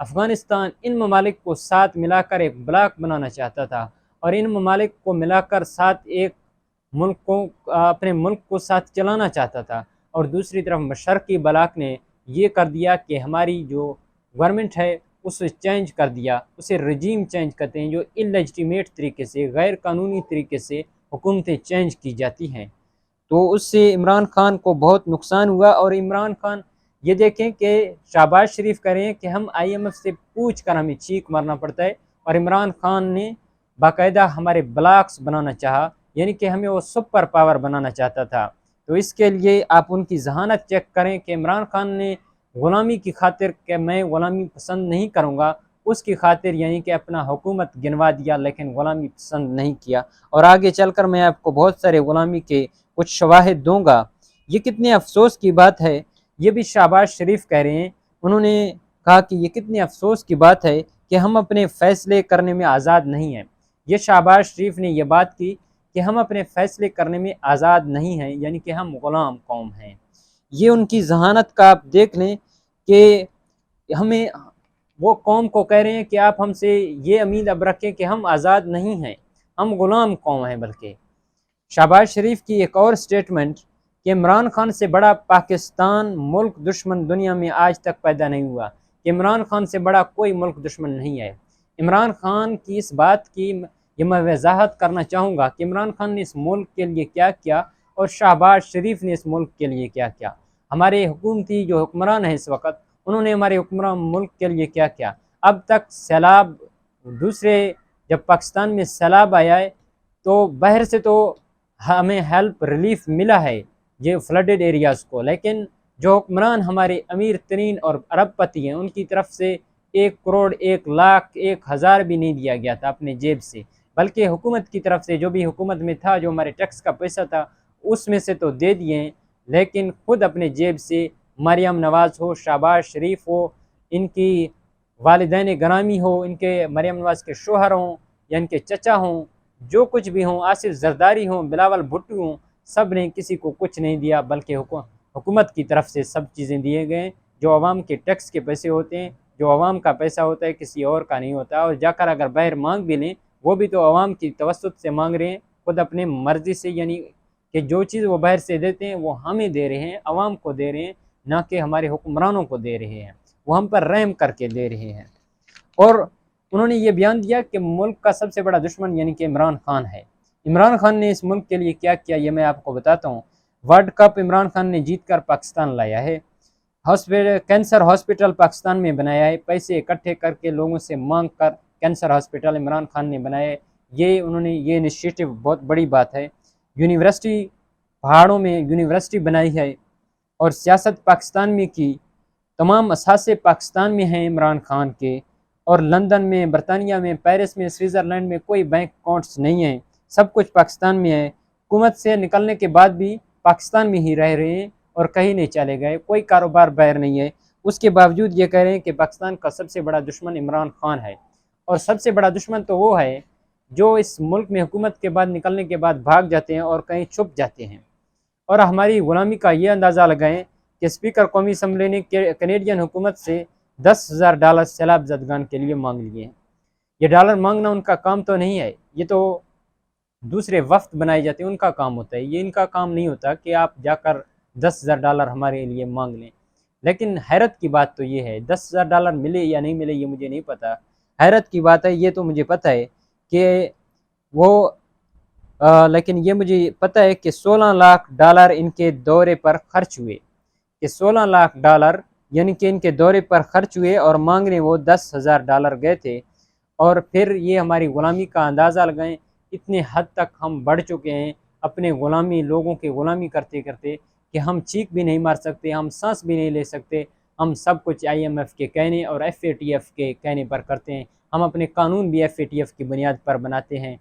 افغانستان ان ممالک کو ساتھ ملا کر ایک بلاک بنانا چاہتا تھا، اور ان ممالک کو ملا کر ساتھ ایک ملک کو اپنے ملک کو ساتھ چلانا چاہتا تھا۔ اور دوسری طرف مشرقی بلاک نے یہ کر دیا کہ ہماری جو گورنمنٹ ہے اسے چینج کر دیا، اسے رجیم چینج کرتے ہیں، جو انلیجٹیمیٹ طریقے سے، غیر قانونی طریقے سے حکومتیں چینج کی جاتی ہیں۔ تو اس سے عمران خان کو بہت نقصان ہوا، اور عمران خان یہ دیکھیں کہ شہباز شریف کہہ رہے ہیں کہ ہم IMF سے پوچھ کر ہمیں چیخ مارنا پڑتا ہے، اور عمران خان نے باقاعدہ ہمارے بلاکس بنانا چاہا، یعنی کہ ہمیں وہ سپر پاور بنانا چاہتا تھا۔ تو اس کے لیے آپ ان کی ذہانت چیک کریں کہ عمران خان نے غلامی کی خاطر کہ میں غلامی پسند نہیں کروں گا، اس کی خاطر یعنی کہ اپنا حکومت گنوا دیا، لیکن غلامی پسند نہیں کیا۔ اور آگے چل کر میں آپ کو بہت سارے غلامی کے کچھ شواہد دوں گا۔ یہ کتنے افسوس کی بات ہے، یہ بھی شہباز شریف کہہ رہے ہیں، انہوں نے کہا کہ یہ کتنے افسوس کی بات ہے کہ ہم اپنے فیصلے کرنے میں آزاد نہیں ہیں۔ یہ شہباز شریف نے یہ بات کی کہ ہم اپنے فیصلے کرنے میں آزاد نہیں ہیں، یعنی کہ ہم غلام قوم ہیں۔ یہ ان کی ذہانت کا آپ دیکھ لیں کہ ہمیں وہ قوم کو کہہ رہے ہیں کہ آپ ہم سے یہ امید اب رکھیں کہ ہم آزاد نہیں ہیں، ہم غلام قوم ہیں۔ بلکہ شہباز شریف کی ایک اور سٹیٹمنٹ کہ عمران خان سے بڑا پاکستان ملک دشمن دنیا میں آج تک پیدا نہیں ہوا، کہ عمران خان سے بڑا کوئی ملک دشمن نہیں ہے۔ عمران خان کی اس بات کی یہ میں وضاحت کرنا چاہوں گا کہ عمران خان نے اس ملک کے لیے کیا کیا، اور شہباز شریف نے اس ملک کے لیے کیا کیا۔ ہمارے حکومتی جو حکمران ہیں اس وقت، انہوں نے ہمارے حکمران ملک کے لیے کیا کیا۔ اب تک سیلاب دوسرے جب پاکستان میں سیلاب آیا ہے تو باہر سے تو ہمیں ہیلپ ریلیف ملا ہے یہ فلڈڈ ایریاز کو، لیکن جو حکمران ہمارے امیر ترین اور ارب پتی ہیں ان کی طرف سے 1 کروڑ 1 لاکھ 1 ہزار بھی نہیں دیا گیا تھا اپنے جیب سے، بلکہ حکومت کی طرف سے جو بھی حکومت میں تھا، جو ہمارے ٹیکس کا پیسہ تھا اس میں سے تو دے دیے ہیں، لیکن خود اپنے جیب سے مریم نواز ہو، شہباز شریف ہو، ان کی والدین گرامی ہو، ان کے مریم نواز کے شوہر ہوں یا ان کے چچا ہوں، جو کچھ بھی ہوں، آصف زرداری ہوں، بلاول بھٹو ہوں، سب نے کسی کو کچھ نہیں دیا، بلکہ حکومت کی طرف سے سب چیزیں دیے گئے، جو عوام کے ٹیکس کے پیسے ہوتے ہیں، جو عوام کا پیسہ ہوتا ہے، کسی اور کا نہیں ہوتا۔ اور جا کر اگر باہر مانگ بھی لیں وہ بھی تو عوام کی توسط سے مانگ رہے ہیں، خود اپنے مرضی سے، یعنی کہ جو چیز وہ باہر سے دیتے ہیں وہ ہمیں دے رہے ہیں، عوام کو دے رہے ہیں، نہ کہ ہمارے حکمرانوں کو دے رہے ہیں، وہ ہم پر رحم کر کے دے رہے ہیں۔ اور انہوں نے یہ بیان دیا کہ ملک کا سب سے بڑا دشمن یعنی کہ عمران خان ہے۔ عمران خان نے اس ملک کے لیے کیا کیا یہ میں آپ کو بتاتا ہوں۔ ورلڈ کپ عمران خان نے جیت کر پاکستان لایا ہے، کینسر ہاسپٹل پاکستان میں بنایا ہے، پیسے اکٹھے کر کے لوگوں سے مانگ کر کینسر ہاسپٹل عمران خان نے بنایا ہے، یہ انہوں نے یہ انیشیٹو بہت بڑی بات ہے۔ یونیورسٹی پہاڑوں میں یونیورسٹی بنائی ہے، اور سیاست پاکستان میں کی، تمام اثاثے پاکستان میں ہیں عمران خان کے، اور لندن میں، برطانیہ میں، پیرس میں، سوئٹزرلینڈ میں کوئی بینک اکاؤنٹس نہیں ہیں، سب کچھ پاکستان میں ہے۔ حکومت سے نکلنے کے بعد بھی پاکستان میں ہی رہ رہے ہیں اور کہیں نہیں چلے گئے، کوئی کاروبار باہر نہیں ہے۔ اس کے باوجود یہ کہہ رہے ہیں کہ پاکستان کا سب سے بڑا دشمن عمران خان ہے، اور سب سے بڑا دشمن تو وہ ہے جو اس ملک میں حکومت کے بعد نکلنے کے بعد بھاگ جاتے ہیں اور کہیں چھپ جاتے ہیں۔ اور ہماری غلامی کا یہ اندازہ لگائیں کہ اسپیکر قومی اسمبلی نے کینیڈین حکومت سے $10,000 سیلاب زدگان کے لیے مانگ لیے ہیں۔ یہ ڈالر مانگنا ان کا کام تو نہیں ہے، یہ تو دوسرے وفد بنائے جاتے ہیں ان کا کام ہوتا ہے، یہ ان کا کام نہیں ہوتا کہ آپ جا کر $10,000 ہمارے لیے مانگ لیں۔ لیکن حیرت کی بات تو یہ ہے، $10,000 ملے یا نہیں ملے یہ مجھے نہیں پتا، حیرت کی بات ہے یہ تو مجھے پتہ ہے کہ وہ لیکن یہ مجھے پتہ ہے کہ $16 لاکھ ان کے دورے پر خرچ ہوئے، کہ $16 لاکھ یعنی کہ ان کے دورے پر خرچ ہوئے، اور مانگنے وہ $10,000 گئے تھے۔ اور پھر یہ ہماری غلامی کا اندازہ لگائیں، اتنے حد تک ہم بڑھ چکے ہیں اپنے غلامی، لوگوں کے غلامی کرتے کرتے، کہ ہم چیخ بھی نہیں مار سکتے، ہم سانس بھی نہیں لے سکتے، ہم سب کچھ IMF کے کہنے اور FATF کے کہنے پر کرتے ہیں، ہم اپنے قانون بھی FATF کی بنیاد پر بناتے ہیں۔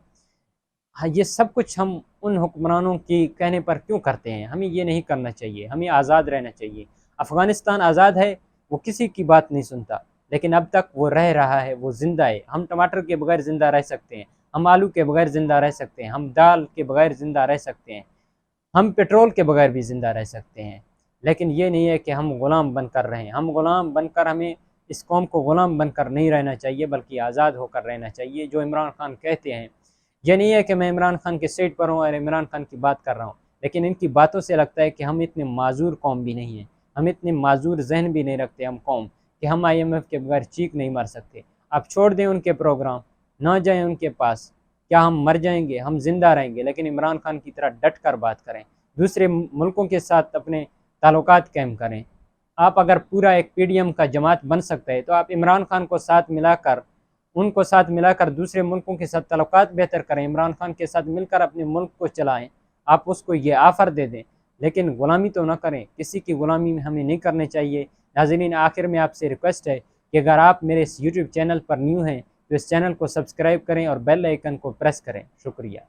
یہ سب کچھ ہم ان حکمرانوں کی کہنے پر کیوں کرتے ہیں؟ ہمیں یہ نہیں کرنا چاہیے، ہمیں آزاد رہنا چاہیے۔ افغانستان آزاد ہے، وہ کسی کی بات نہیں سنتا، لیکن اب تک وہ رہ رہا ہے، وہ زندہ ہے۔ ہم ٹماٹر کے بغیر زندہ رہ سکتے ہیں، ہم آلو کے بغیر زندہ رہ سکتے ہیں، ہم دال کے بغیر زندہ رہ سکتے ہیں، ہم پیٹرول کے بغیر بھی زندہ رہ سکتے ہیں، لیکن یہ نہیں ہے کہ ہم غلام بن کر رہیں۔ ہم غلام بن کر ہمیں اس قوم کو غلام بن کر نہیں رہنا چاہیے بلکہ آزاد ہو کر رہنا چاہیے۔ جو عمران خان کہتے ہیں، یہ نہیں ہے کہ میں عمران خان کے سائٹ پر ہوں اور عمران خان کی بات کر رہا ہوں، لیکن ان کی باتوں سے لگتا ہے کہ ہم اتنے معذور قوم بھی نہیں ہیں، ہم اتنے معذور ذہن بھی نہیں رکھتے ہم قوم کہ ہم IMF کے بغیر چیخ نہیں مار سکتے۔ اب چھوڑ دیں ان کے پروگرام، نہ جائیں ان کے پاس۔ کیا ہم مر جائیں گے؟ ہم زندہ رہیں گے، لیکن عمران خان کی طرح ڈٹ کر بات کریں، دوسرے ملکوں کے ساتھ اپنے تعلقات قائم کریں۔ آپ اگر پورا ایک PDM کا جماعت بن سکتا ہے تو آپ عمران خان کو ساتھ ملا کر، ان کو ساتھ ملا کر دوسرے ملکوں کے ساتھ تعلقات بہتر کریں، عمران خان کے ساتھ مل کر اپنے ملک کو چلائیں۔ آپ اس کو یہ آفر دے دیں، لیکن غلامی تو نہ کریں، کسی کی غلامی میں ہمیں نہیں کرنے چاہیے۔ ناظرین، آخر میں آپ سے ریکویسٹ ہے کہ اگر آپ میرے اس YouTube چینل پر نیو ہیں تو اس چینل کو سبسکرائب کریں اور بیل آئیکن کو پریس کریں۔ شکریہ۔